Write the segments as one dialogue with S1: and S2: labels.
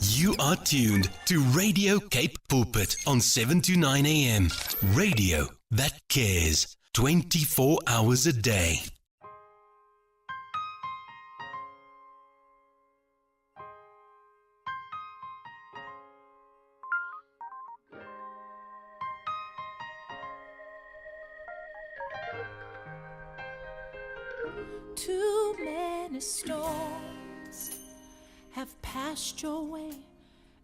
S1: You are tuned to Radio Cape Pulpit on 7 to 9 a.m. Radio that cares 24 hours a day.
S2: Too many storms have passed your way,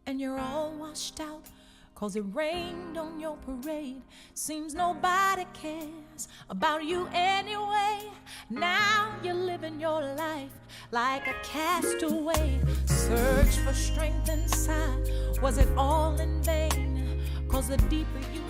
S2: and you're all washed out, 'cause it rained on your parade. Seems nobody cares about you anyway. Now you're living your life like a castaway. Search for strength inside, was it all in vain? 'Cause the deeper you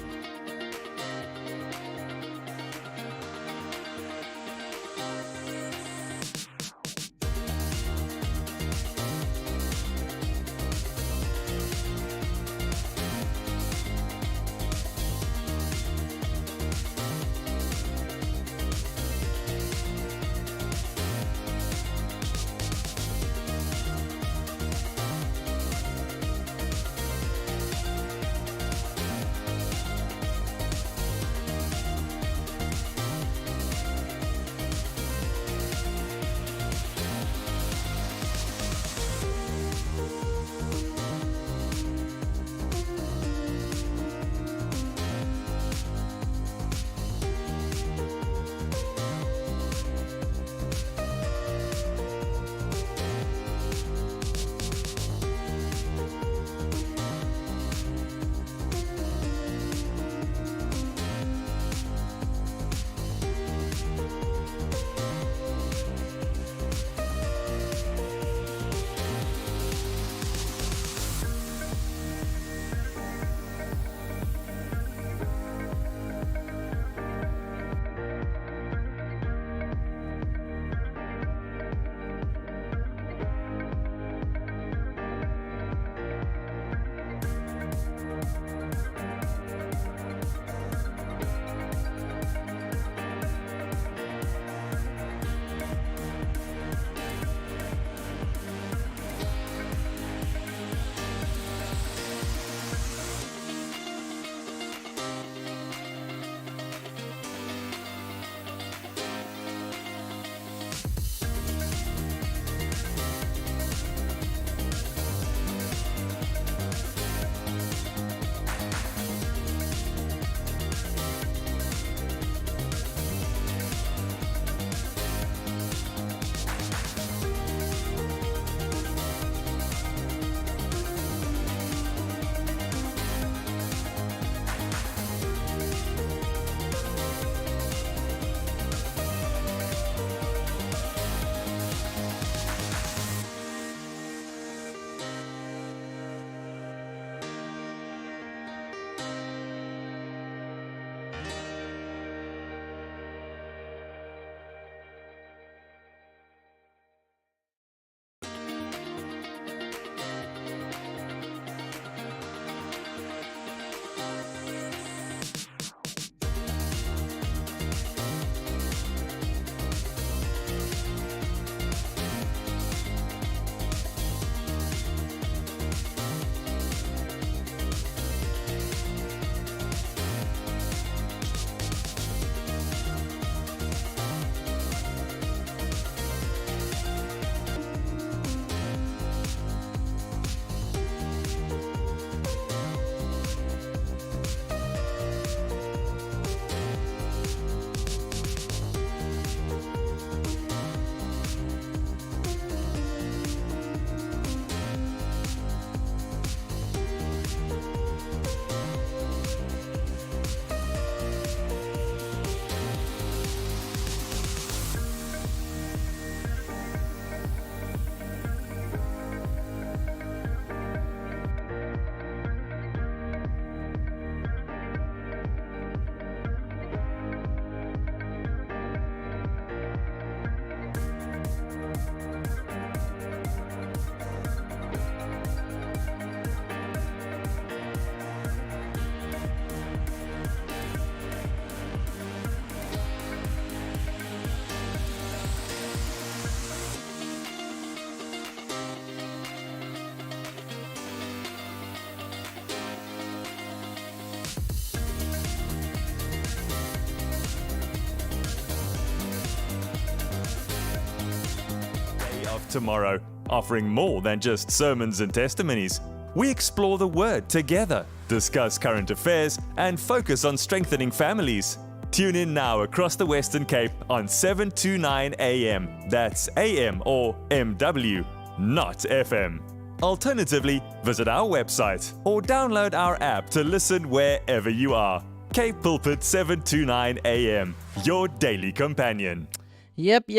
S3: of tomorrow, offering more than just sermons and testimonies. We explore the Word together, discuss current affairs, and focus on strengthening families. Tune in now across the Western Cape on 729 AM. That's AM or MW, not FM. Alternatively, visit our website or download our app to listen wherever you are. Cape Pulpit 729 AM, your daily companion.
S4: Yep,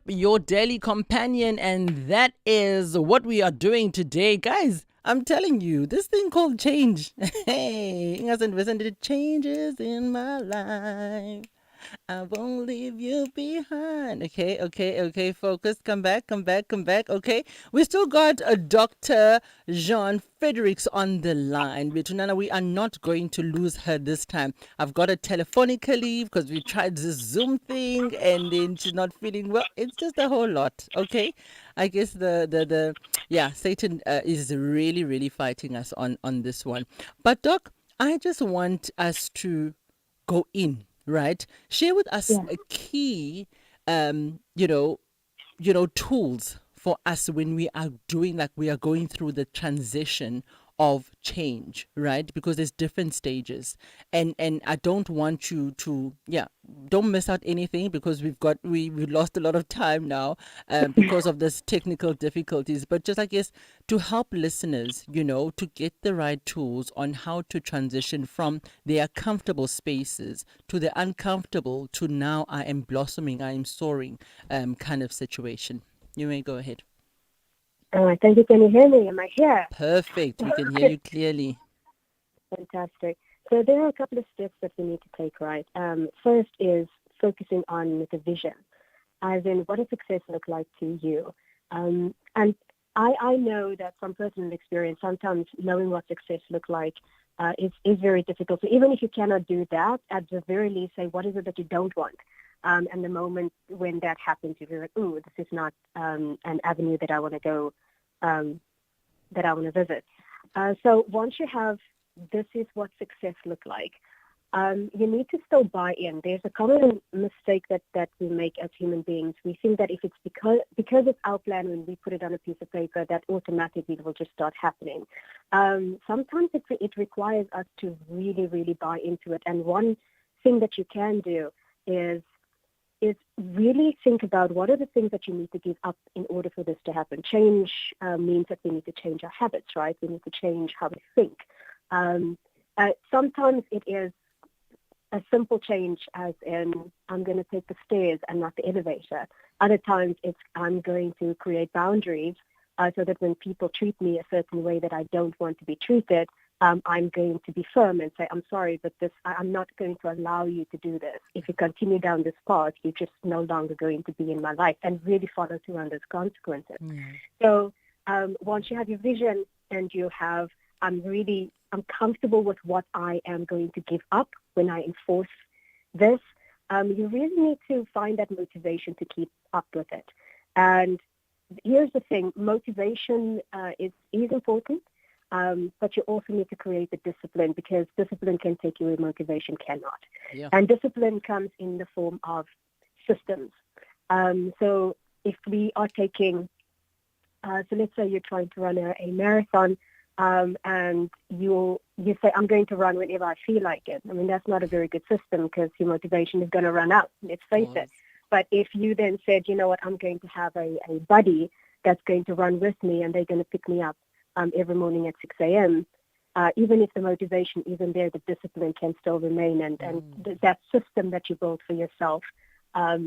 S4: your daily companion, and that is what we are doing today. Guys, I'm telling you, this thing called change. Hey, the changes in my life. I won't leave you behind. Okay. Focus. Come back. Okay. We still got a Dr. Jeanne Fredericks on the line. Betunana, we are not going to lose her this time. I've got her telephonically because we tried this Zoom thing and then she's not feeling well. It's just a whole lot. Okay. I guess Satan is really fighting us on this one. But Doc, I just want us to go in. Right. Share with us a key, tools for us when we are going through the transition of change, right? Because there's different stages, and I don't want you to don't miss out anything, because we lost a lot of time now because of this technical difficulties. But just, I guess, to help listeners, to get the right tools on how to transition from their comfortable spaces to the uncomfortable to now I am blossoming, I am soaring kind of situation. You may go ahead.
S5: Thank you. Can you hear me? Am I here?
S4: Perfect. We can hear you clearly.
S5: Fantastic. So there are a couple of steps that we need to take, right? First is focusing on the vision, as in what does success look like to you? And I know that from personal experience, sometimes knowing what success looks like is very difficult. So even if you cannot do that, at the very least, say, what is it that you don't want? And the moment when that happens, you're like, "Ooh, this is not an avenue that I want to go, that I want to visit." So once you have, this is what success look like, you need to still buy in. There's a common mistake that we make as human beings. We think that if it's because it's our plan, when we put it on a piece of paper, that automatically it will just start happening. Sometimes it requires us to really buy into it. And one thing that you can do is really think about what are the things that you need to give up in order for this to happen. Change means that we need to change our habits, right? We need to change how we think. Sometimes it is a simple change, as in, I'm going to take the stairs and not the elevator. Other times it's, I'm going to create boundaries so that when people treat me a certain way that I don't want to be treated, I'm going to be firm and say, "I'm sorry, but I'm not going to allow you to do this. If you continue down this path, you're just no longer going to be in my life," and really follow through on those consequences. So once you have your vision and you have, I'm comfortable with what I am going to give up when I enforce this, you really need to find that motivation to keep up with it. And here's the thing, motivation is important. But you also need to create the discipline, because discipline can take you where motivation cannot. And discipline comes in the form of systems. So if we are taking, so let's say you're trying to run a marathon, and you say, "I'm going to run whenever I feel like it." I mean, that's not a very good system, because your motivation is going to run out. Let's face it. But if you then said, "You know what, I'm going to have a buddy that's going to run with me, and they're going to pick me up every morning at 6 a.m., even if the motivation isn't there, the discipline can still remain. And that system that you build for yourself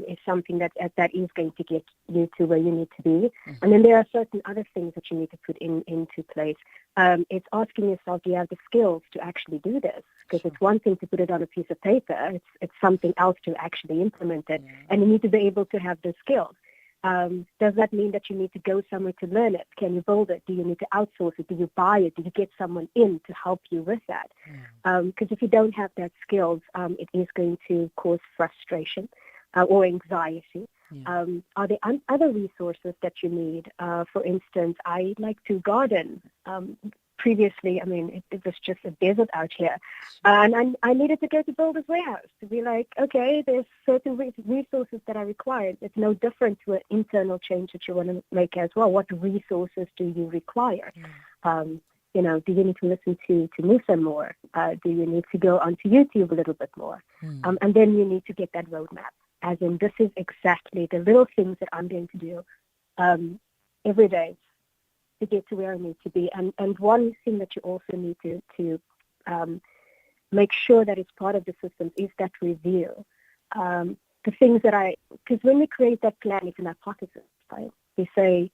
S5: is something that is going to get you to where you need to be. And then there are certain other things that you need to put into place. It's asking yourself, do you have the skills to actually do this? Because it's one thing to put it on a piece of paper. It's something else to actually implement it. And you need to be able to have the skills. Does that mean that you need to go somewhere to learn it? Can you build it? Do you need to outsource it? Do you buy it? Do you get someone in to help you with that? Because if you don't have that skills, it is going to cause frustration or anxiety. Are there other resources that you need? For instance, I like to garden. previously, I mean, it was just a desert out here. And I needed to go to Builder's Warehouse to be like, okay, there's certain resources that are required. It's no different to an internal change that you want to make as well. What resources do you require? You know, do you need to listen to Musa more? Do you need to go onto YouTube a little bit more? And then you need to get that roadmap. As in, this is exactly the little things that I'm going to do every day to get to where I need to be. And one thing that you also need to make sure that it's part of the system is that review. The things that because when we create that plan, it's an hypothesis, right? We say,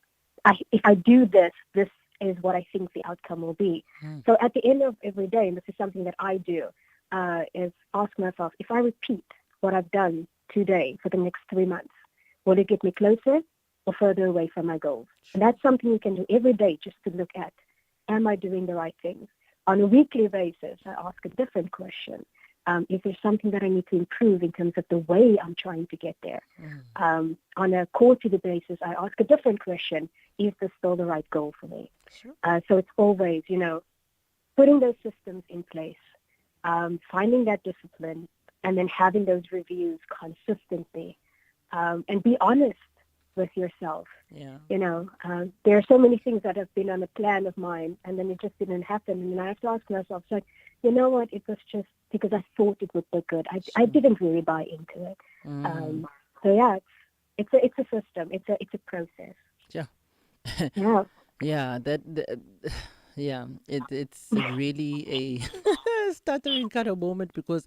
S5: if I do this is what I think the outcome will be. So at the end of every day, and this is something that I do, is ask myself, if I repeat what I've done today for the next 3 months, will it get me closer or further away from my goals? And that's something you can do every day, just to look at, am I doing the right things? On a weekly basis, I ask a different question. Is there something that I need to improve in terms of the way I'm trying to get there? On a quarterly basis, I ask a different question. Is this still the right goal for me? So it's always, you know, putting those systems in place, finding that discipline, and then having those reviews consistently, and be honest with yourself. You know, there are so many things that have been on a plan of mine, and then it just didn't happen. And then I have to ask myself, so, you know what, it was just because I thought it would look good. I didn't really buy into it. So yeah, it's a system. It's a process. Yeah.
S4: Yeah, it's really a stuttering kind of moment, because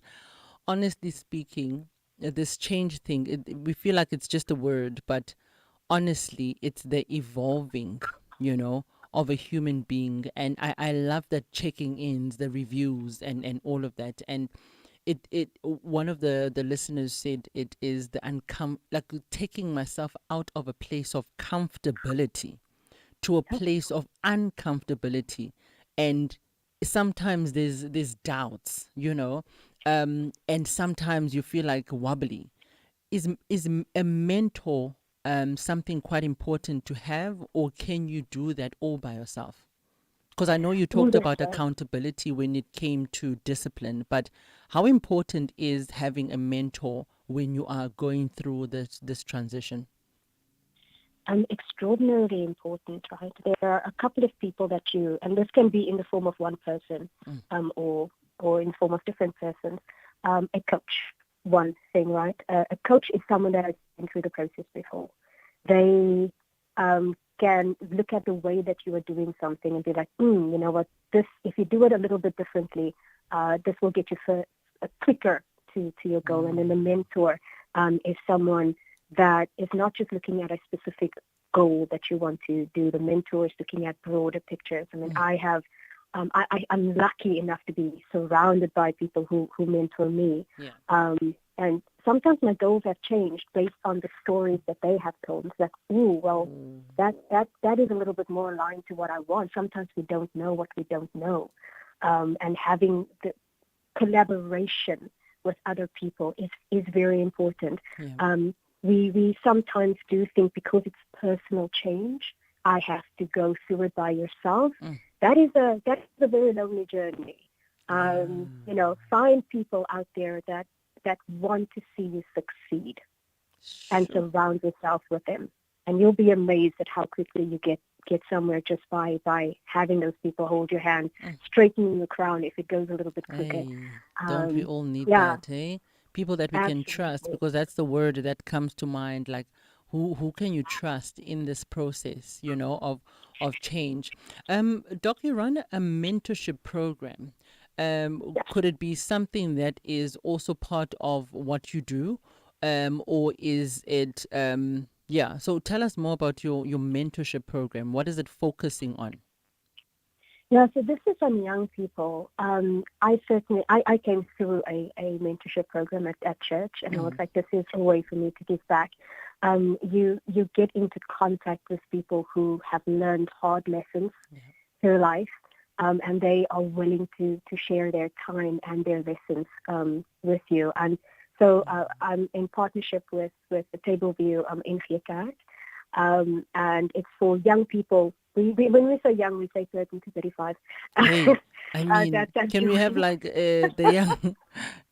S4: honestly speaking, this change thing, we feel like it's just a word, but honestly, it's the evolving, of a human being. And I love that checking ins, the reviews, and all of that. And one of the listeners said it is like taking myself out of a place of comfortability to a place of uncomfortability. And sometimes there's doubts, and sometimes you feel like wobbly. Is a mentor something quite important to have, or can you do that all by yourself? Because I know you talked about accountability when it came to discipline, but how important is having a mentor when you are going through this transition?
S5: Extraordinarily important, right? There are a couple of people that and this can be in the form of one person, or in the form of different persons. A coach, one thing, right? A coach is someone that has been through the process before. They can look at the way that you are doing something and be like, you know what, this, if you do it a little bit differently, this will get you quicker to your goal. And then the mentor is someone that is not just looking at a specific goal that you want to do. The mentor is looking at broader pictures. I mean, I'm lucky enough to be surrounded by people who mentor me. And sometimes my goals have changed based on the stories that they have told. It's like, that is a little bit more aligned to what I want. Sometimes we don't know what we don't know. And having the collaboration with other people is very important. We sometimes do think because it's personal change, I have to go through it by yourself. That is a very lonely journey. Find people out there that want to see you succeed, and surround yourself with them. And you'll be amazed at how quickly you get somewhere just by having those people hold your hand, straightening your crown if it goes a little bit quicker.
S4: Don't we all need that, eh? People that we can trust, because that's the word that comes to mind. Like, who can you trust in this process, of change? Doc, you run a mentorship program. Could it be something that is also part of what you do, or is it? So tell us more about your mentorship program. What is it focusing on?
S5: Yeah, so this is on young people. I came through a mentorship program at church, and I was like, this is a way for me to give back. You get into contact with people who have learned hard lessons through life, and they are willing to share their time and their lessons with you. And so I'm in partnership with the Table View in Vierkaart, and it's for young people when we say young, we say 13 to 35.
S4: Hey, I mean,
S5: That's
S4: can we have
S5: young.
S4: like the young?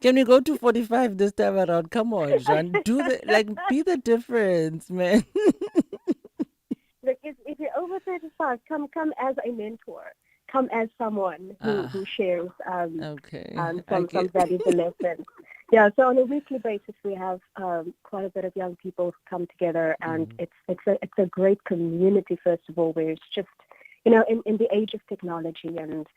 S4: Can we go to 45 this time around? Come on, Jean. Be the difference, man.
S5: Look, if you're over 35, come as a mentor. Come as someone who shares
S4: Okay.
S5: some valuable lessons. Yeah, so on a weekly basis, we have quite a bit of young people come together, and it's a great community. First of all, where it's just in the age of technology, and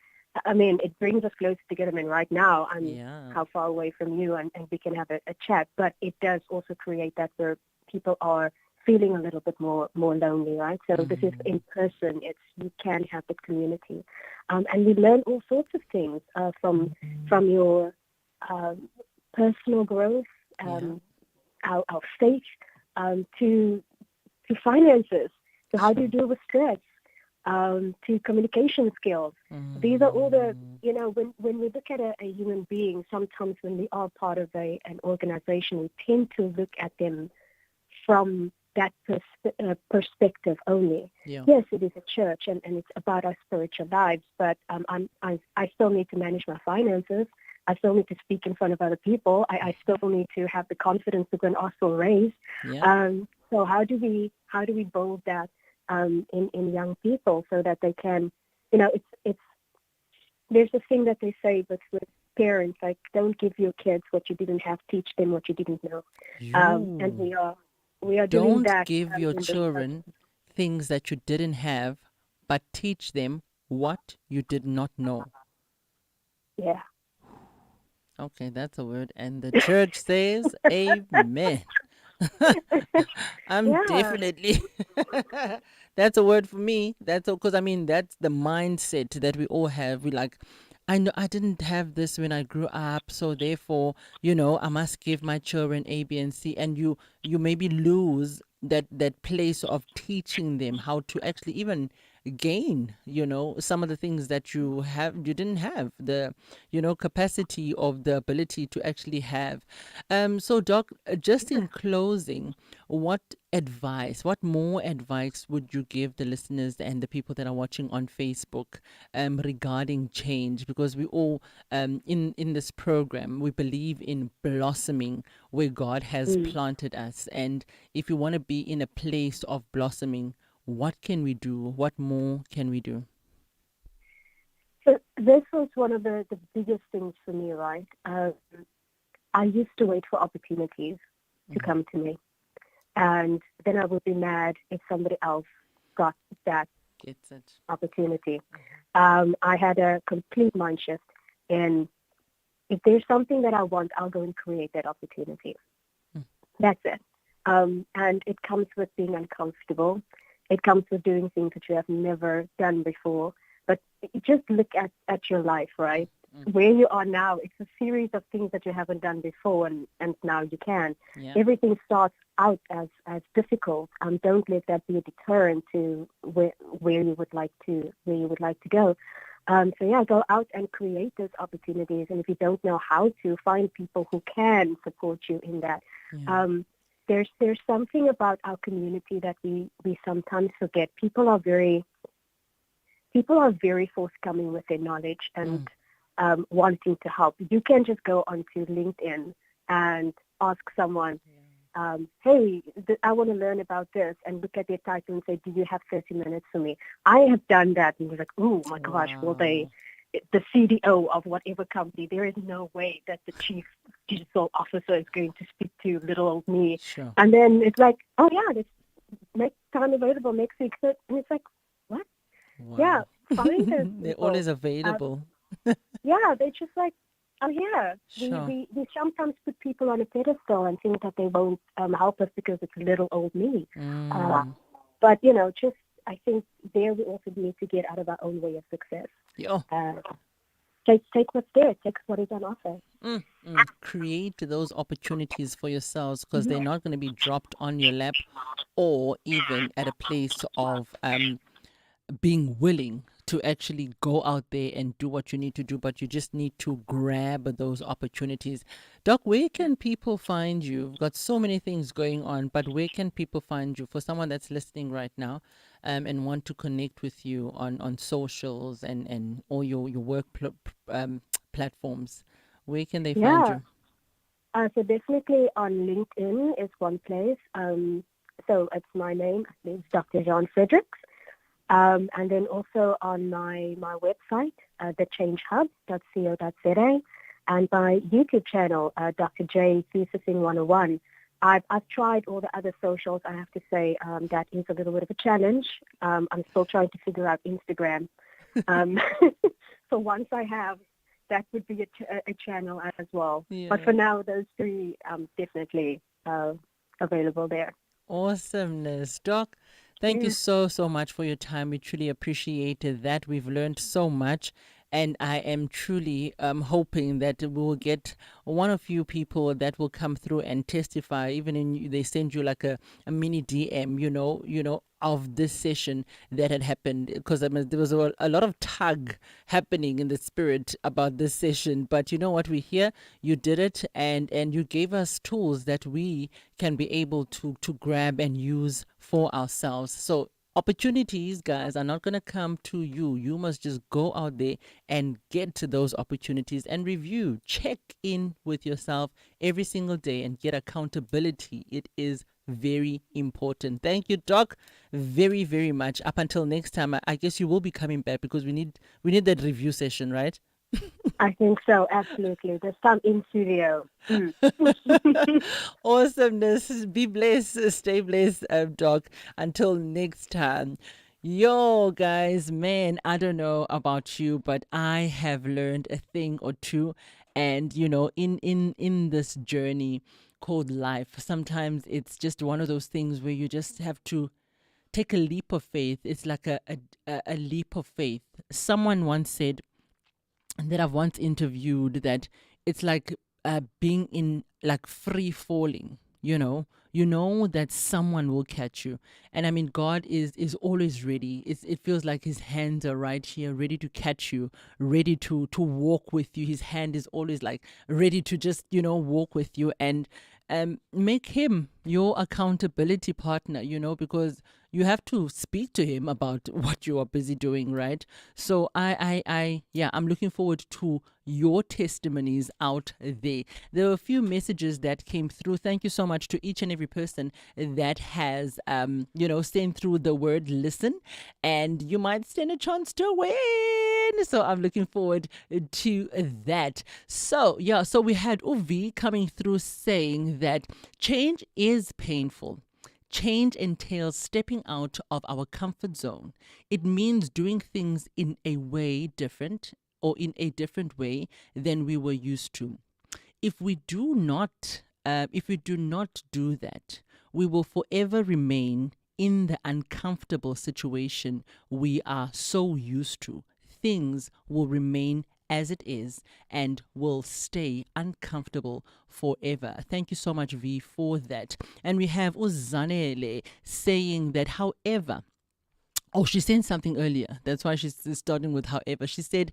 S5: I mean it brings us closer together. I mean, right now I'm how far away from you, and we can have a chat, but it does also create that where people are feeling a little bit more lonely, right? So this is in person. You can have the community, and we learn all sorts of things from your personal growth, our faith, to finances, to how do you deal with stress, to communication skills. These are all the when we look at a human being. Sometimes when we are part of an organization, we tend to look at them from that perspective only.
S4: Yeah.
S5: Yes, it is a church and it's about our spiritual lives, but I still need to manage my finances. I still need to speak in front of other people. I still need to have the confidence to go and ask for a raise.
S4: Yeah.
S5: So how do we build that in young people so that they can, it's there's a thing that they say with parents, like, don't give your kids what you didn't have, teach them what you didn't know. And we are doing
S4: Don't
S5: that.
S4: give your
S5: in this
S4: children things that you didn't have, but teach them what you did not know.
S5: Yeah.
S4: Okay, that's a word. And the church says, Amen. I'm
S5: Yeah.
S4: definitely. That's a word for me. That's because I mean that's the mindset that we all have. We like, I know I didn't have this when I grew up, so therefore, I must give my children A, B, and C, and you maybe lose that place of teaching them how to actually even gain some of the things that you didn't have the capacity of the ability to actually have. So Doc, just in closing, what more advice would you give the listeners and the people that are watching on Facebook regarding change? Because we all in this program, we believe in blossoming where God has planted us, and if you want to be in a place of blossoming, what can we do? What more can we do?
S5: So this was one of the biggest things for me, right? I used to wait for opportunities to come to me. And then I would be mad if somebody else got that
S4: Gets it.
S5: opportunity. I had a complete mind shift. And if there's something that I want, I'll go and create that opportunity. That's it. And it comes with being uncomfortable. It comes with doing things that you have never done before. But just look at your life, right? Where you are now, it's a series of things that you haven't done before, and now you can.
S4: Yeah.
S5: Everything starts out as difficult. Don't let that be a deterrent to where you would like to go. Go out and create those opportunities. And if you don't know how to, find people who can support you in that.
S4: Yeah.
S5: There's something about our community that we sometimes forget. People are very forthcoming with their knowledge and wanting to help. You can just go onto LinkedIn and ask someone, hey, I want to learn about this, and look at their title and say, do you have 30 minutes for me? I have done that, and you're like, oh my gosh,
S4: Wow.
S5: the CDO of whatever company, there is no way that the chief digital officer is going to speak to little old me.
S4: Sure.
S5: And then it's like, oh yeah, let's make time available next week. And it's like, what?
S4: Wow.
S5: Yeah, find those
S4: They're
S5: people.
S4: always available.
S5: Yeah, they're just like, oh yeah.
S4: Sure.
S5: We sometimes put people on a pedestal and think that they won't help us because it's little old me. But just I think there we also need to get out of our own way of success.
S4: Yeah.
S5: Take what's there. Take what is on offer.
S4: Create those opportunities for yourselves, because they're not going to be dropped on your lap, or even at a place of being willing to actually go out there and do what you need to do, but you just need to grab those opportunities. Doc, where can people find you? You've got so many things going on, but where can people find you for someone that's listening right now and want to connect with you on socials and all your work platforms? Where can they find
S5: Yeah.
S4: you?
S5: So definitely on LinkedIn is one place. So it's my name. It's Dr. Jeanne Fredericks. And then also on my website, thechangehub.co.za, and my YouTube channel, Dr. J Thesis 101. I've tried all the other socials. I have to say that is a little bit of a challenge. I'm still trying to figure out Instagram. So once I have, that would be a channel as well.
S4: Yeah.
S5: But for now, those three definitely available there.
S4: Awesomeness. Doc, thank you so much for your time. We truly appreciated that. We've learned so much. And I am truly hoping that we will get one of you people that will come through and testify. Even they send you like a mini DM, of this session that had happened, because there was a lot of tug happening in the spirit about this session. But you know what, we're here, you did it, and you gave us tools that we can be able to grab and use for ourselves. So opportunities, guys, are not going to come to you. You must just go out there and get to those opportunities and review, check in with yourself every single day and get accountability. It is very important. Thank you, Doc, very, very much. Up until next time, I guess you will be coming back because we need that review session, right?
S5: I think so, absolutely. There's some in studio.
S4: Awesomeness. Be blessed. Stay blessed, Doc. Until next time. Yo, guys, man, I don't know about you, but I have learned a thing or two. And, in this journey called life, sometimes it's just one of those things where you just have to take a leap of faith. It's like a leap of faith. Someone once said, that I've once interviewed, that it's like being in like free falling, you know that someone will catch you. And I mean, God is always ready. It feels like his hands are right here, ready to catch you, ready to walk with you. His hand is always like ready to just, walk with you, and make him your accountability partner, because you have to speak to him about what you are busy doing, right? So I'm looking forward to your testimonies out there. There were a few messages that came through. Thank you so much to each and every person that has, sent through the word listen, and you might stand a chance to win. So I'm looking forward to that. So we had Uvi coming through saying that change is painful. Change entails stepping out of our comfort zone. It means doing things in a way different, or in a different way than we were used to. If we do not do that, we will forever remain in the uncomfortable situation we are so used to. Things will remain as it is and will stay uncomfortable forever. Thank you so much, V, for that. And we have Uzanele saying that, however, she said something earlier. That's why she's starting with however. She said,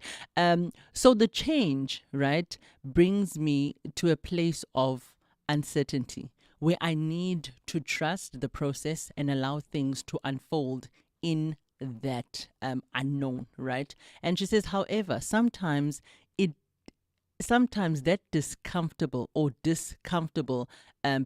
S4: so the change, right, brings me to a place of uncertainty where I need to trust the process and allow things to unfold in that unknown, right? And she says, however, sometimes that discomfortable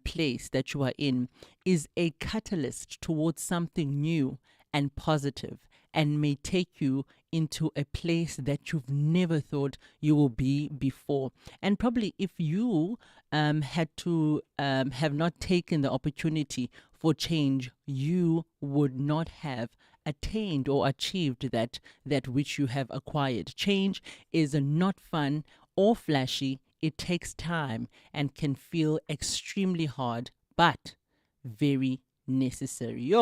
S4: place that you are in is a catalyst towards something new and positive, and may take you into a place that you've never thought you will be before. And probably if you had to have not taken the opportunity for change, you would not have attained or achieved that which you have acquired. Change is not fun or flashy. It takes time and can feel extremely hard, but very necessary.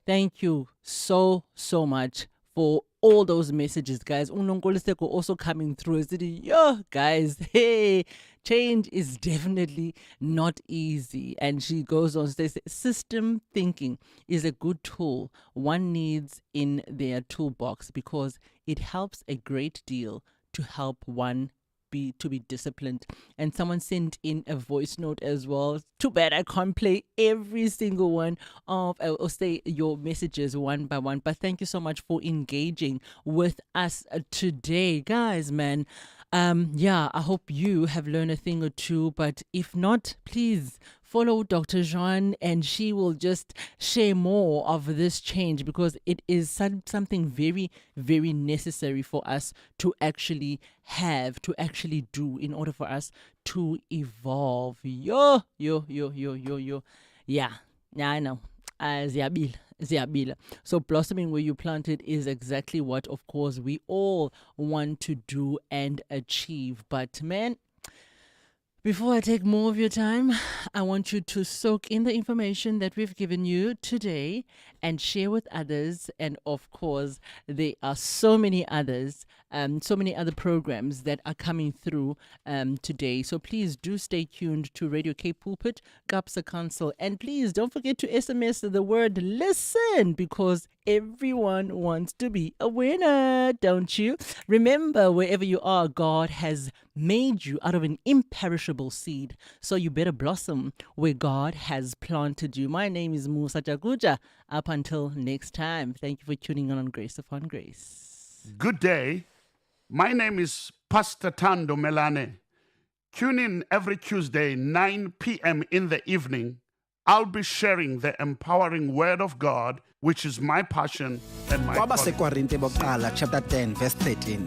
S4: Thank you so much for all those messages, guys. Unonkoleseko also coming through. Yo, guys, hey, change is definitely not easy. And she goes on to say, system thinking is a good tool one needs in their toolbox because it helps a great deal to help one to be disciplined. And someone sent in a voice note as well. Too bad I can't play every single one of or say your messages one by one, but thank you so much for engaging with us today, guys. Man, yeah, I hope you have learned a thing or two, but if not, please follow Dr. Jeanne and she will just share more of this change because it is something very, very necessary for us to actually have, to actually do in order for us to evolve. Yo. Yeah, I know. Ziyabila. So blossoming where you planted is exactly what, of course, we all want to do and achieve. But man, before I take more of your time, I want you to soak in the information that we've given you today and share with others. And of course, there are so many others, so many other programs that are coming through today. So please do stay tuned to Radio Cape Pulpit, GAPSA Council. And please don't forget to SMS the word listen because everyone wants to be a winner, don't you? Remember, wherever you are, God has made you out of an imperishable seed. So you better blossom where God has planted you. My name is Musa Jakuja. Up until next time, thank you for tuning in on Grace Upon Grace.
S6: Good day. My name is Pastor Tando Melane. Tune in every Tuesday, 9 p.m. in the evening. I'll be sharing the empowering word of God, which is my passion and my calling.
S7: Kwabasekorinte bokuqala chapter 10 verse 13.